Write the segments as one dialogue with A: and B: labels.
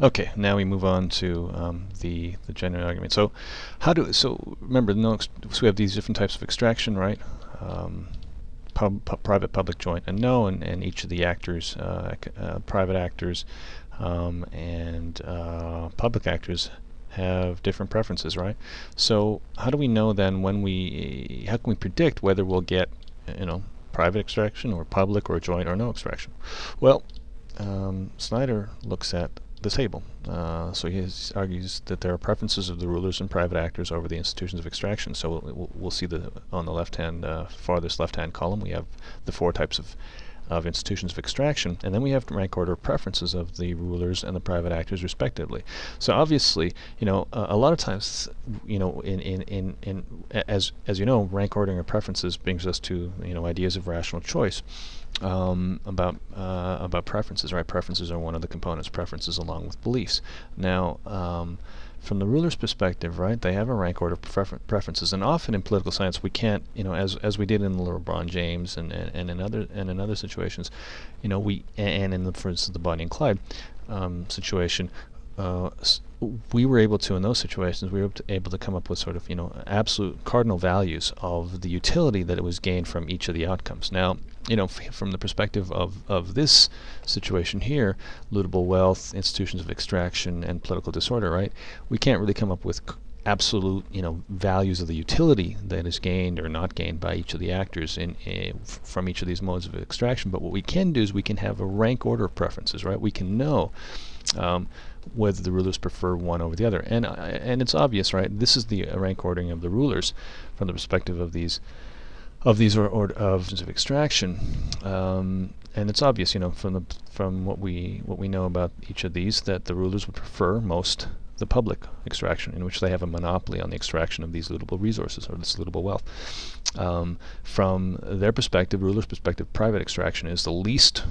A: Okay, now we move on to the genuine argument. So, remember, no, so we have these different types of extraction, right? Um, Private, public, joint, and no, and each of the actors, private actors, and public actors have different preferences, right? So how do we know then how can we predict whether we'll get, private extraction or public or joint or no extraction? Well, Snyder looks at the table. So he argues that there are preferences of the rulers and private actors over the institutions of extraction. So we'll see on the left-hand, farthest left-hand column, we have the four types of institutions of extraction, and then we have rank order preferences of the rulers and the private actors respectively. So obviously, a lot of times, as you know, rank ordering of preferences brings us to ideas of rational choice. About preferences, right? Preferences are one of the components. Preferences along with beliefs. Now, from the ruler's perspective, right, they have a rank order of preferences, and often in political science we can't, as we did in the LeBron James and in other situations, for instance the Bonnie and Clyde situation. We were able to, in those situations, we were able to come up with sort of, absolute cardinal values of the utility that it was gained from each of the outcomes. Now, from the perspective of this situation here, lootable wealth, institutions of extraction, and political disorder, right? We can't really come up with absolute, values of the utility that is gained or not gained by each of the actors from each of these modes of extraction. But what we can do is we can have a rank order of preferences, right? We can know whether the rulers prefer one over the other, and it's obvious, right? This is the rank ordering of the rulers from the perspective of these of extraction, and it's obvious, from what we know about each of these, that the rulers would prefer most the public extraction, in which they have a monopoly on the extraction of these lootable resources or this lootable wealth. From their perspective, rulers' perspective, private extraction is the least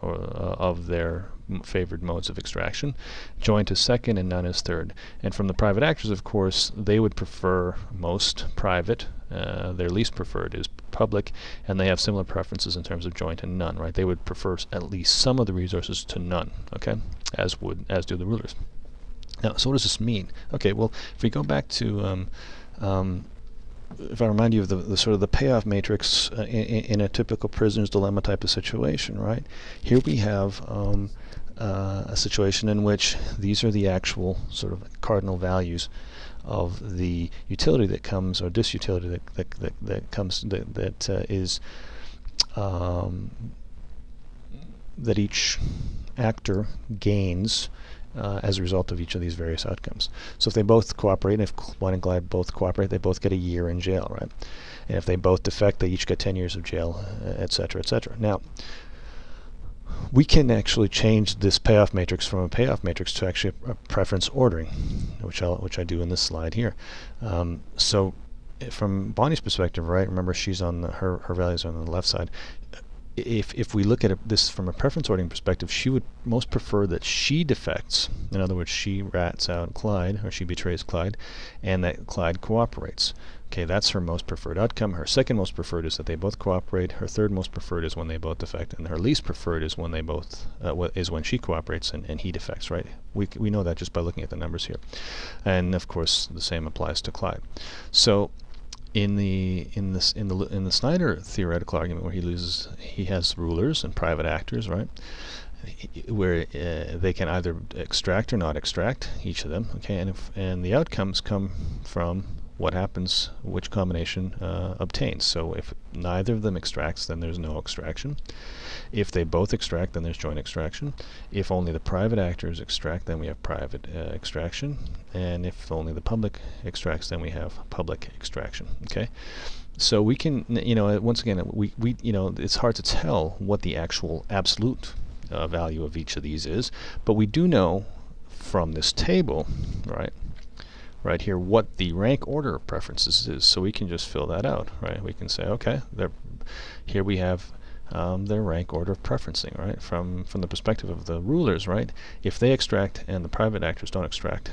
A: of their favored modes of extraction. Joint is second and none is third. And from the private actors, of course, they would prefer most private. Their least preferred is public, and they have similar preferences in terms of joint and none, right? They would prefer at least some of the resources to none, okay? As do the rulers. Now, so what does this mean? Okay, well, if we go back to if I remind you of the sort of the payoff matrix in a typical prisoner's dilemma type of situation, right? Here we have a situation in which these are the actual sort of cardinal values of the utility that comes, or disutility that comes, that each actor gains as a result of each of these various outcomes. So if they both cooperate, if Bonnie and Clyde both cooperate, they both get a year in jail, right? And if they both defect, they each get 10 years of jail, etc., etc. Now, we can actually change this payoff matrix from a payoff matrix to actually a preference ordering, which I do in this slide here. So from Bonnie's perspective, right, remember she's on her values are on the left side. If we look at this from a preference ordering perspective, she would most prefer that she defects. In other words, she rats out Clyde, or she betrays Clyde, and that Clyde cooperates. Okay, that's her most preferred outcome. Her second most preferred is that they both cooperate. Her third most preferred is when they both defect, and her least preferred is when they both is when she cooperates and he defects. Right? We know that just by looking at the numbers here, and of course the same applies to Clyde. So in the Snyder theoretical argument, where he has rulers and private actors, right, where they can either extract or not extract, each of them, okay, and the outcomes come from what happens, which combination obtains. So if neither of them extracts, then there's no extraction. If they both extract, then there's joint extraction. If only the private actors extract, then we have private extraction. And if only the public extracts, then we have public extraction. Okay, so we can, once again, it's hard to tell what the actual absolute value of each of these is, but we do know from this table, right here, what the rank order of preferences is. So we can just fill that out, right? We can say, okay, here we have their rank order of preferencing, right? From the perspective of the rulers, right? If they extract and the private actors don't extract,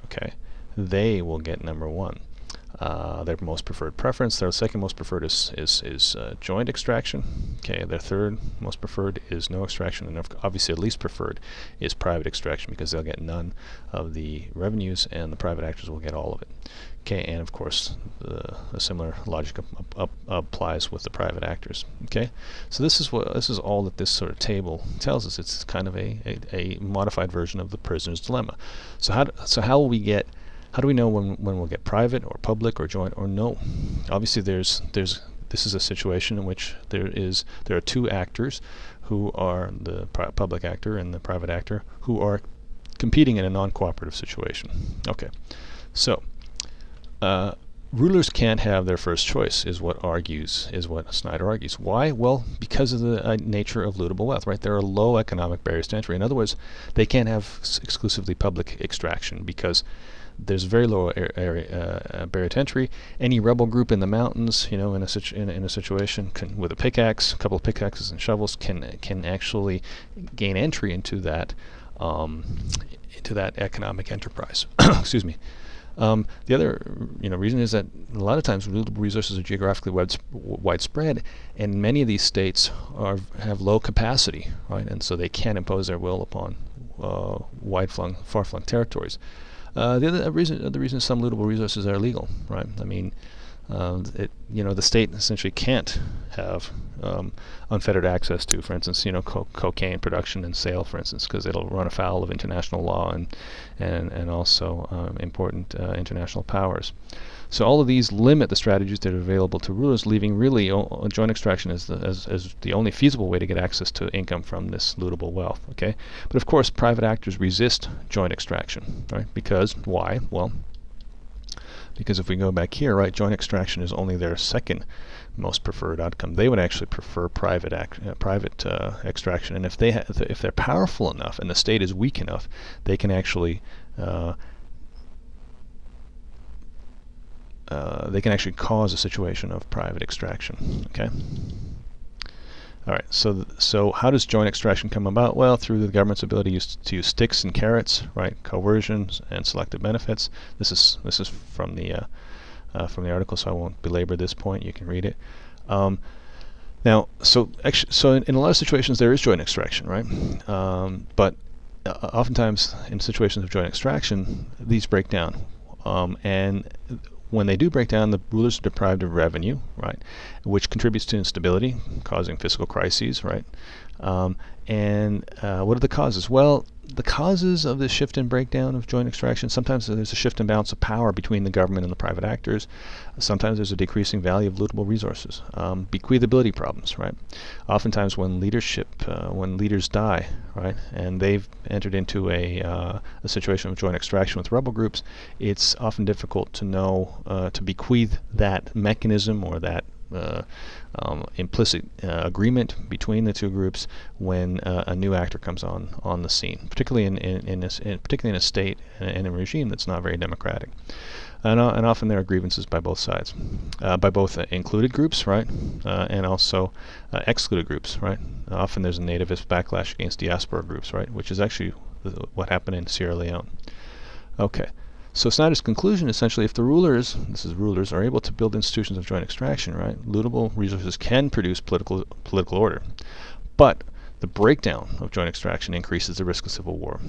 A: okay, they will get number one. Their most preferred preference. Their second most preferred is joint extraction. Okay, their third most preferred is no extraction, and obviously their least preferred is private extraction, because they'll get none of the revenues and the private actors will get all of it. Okay, and of course a similar logic applies with the private actors. Okay, so this is all that this sort of table tells us. It's kind of a modified version of the prisoner's dilemma. So how will we get? How do we know when we'll get private or public or joint or no? Obviously, this is a situation in which there are two actors, who are the public actor and the private actor, who are competing in a non-cooperative situation. Okay, so rulers can't have their first choice, is what Snyder argues. Why? Well, because of the nature of lootable wealth, right? There are low economic barriers to entry. In other words, they can't have exclusively public extraction because there's very low barrier to entry. Any rebel group in the mountains, in a situation with a pickaxe, a couple of pickaxes and shovels, can actually gain entry into that economic enterprise. Excuse me. The other reason is that a lot of times lootable resources are geographically widespread, and many of these states have low capacity, right? And so they can't impose their will upon far-flung territories. The other reason some lootable resources are illegal, right? I mean, the state essentially can't have unfettered access to, for instance, cocaine production and sale, for instance, because it'll run afoul of international law and also important international powers. So all of these limit the strategies that are available to rulers, leaving really joint extraction as the only feasible way to get access to income from this lootable wealth. Okay, but of course, private actors resist joint extraction, right? Because why? Well, because if we go back here, right, joint extraction is only their second most preferred outcome. They would actually prefer private extraction, and if they're powerful enough and the state is weak enough, they can actually cause a situation of private extraction. Okay. All right. So how does joint extraction come about? Well, through the government's ability to use sticks and carrots, right? Coercions and selective benefits. This is from the article, so I won't belabor this point. You can read it. Now, so in a lot of situations there is joint extraction, right? But oftentimes in situations of joint extraction, these break down, and when they do break down, the rulers are deprived of revenue, right, which contributes to instability, causing fiscal crises, right? And what are the causes? Well, the causes of this shift and breakdown of joint extraction, sometimes there's a shift and balance of power between the government and the private actors. Sometimes there's a decreasing value of lootable resources. Bequeathability problems, right? Oftentimes when leaders die, right, and they've entered into a situation of joint extraction with rebel groups, it's often difficult to know, to bequeath that mechanism or that implicit agreement between the two groups when a new actor comes on the scene, particularly in a state and a regime that's not very democratic. And often there are grievances by both sides, by both included groups, right, and also excluded groups, right. Often there's a nativist backlash against diaspora groups, right, which is actually what happened in Sierra Leone. Okay. So Snyder's conclusion, essentially, if the rulers are able to build institutions of joint extraction, right, lootable resources can produce political order, but the breakdown of joint extraction increases the risk of civil war.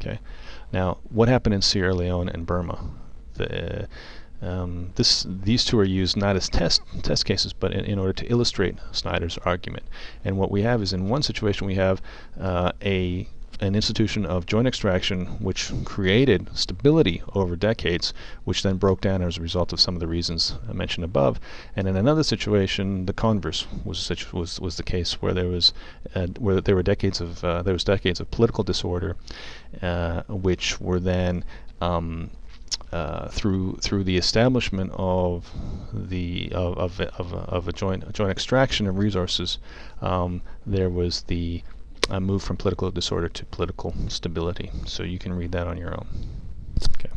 A: Okay, now what happened in Sierra Leone and Burma? These two are used not as test cases, but in order to illustrate Snyder's argument. And what we have is, in one situation, we have an institution of joint extraction which created stability over decades, which then broke down as a result of some of the reasons I mentioned above. And in another situation, the converse was the case, where there were decades of political disorder, which were then through the establishment of a joint extraction of resources, there was the move from political disorder to political stability. So you can read that on your own. Okay.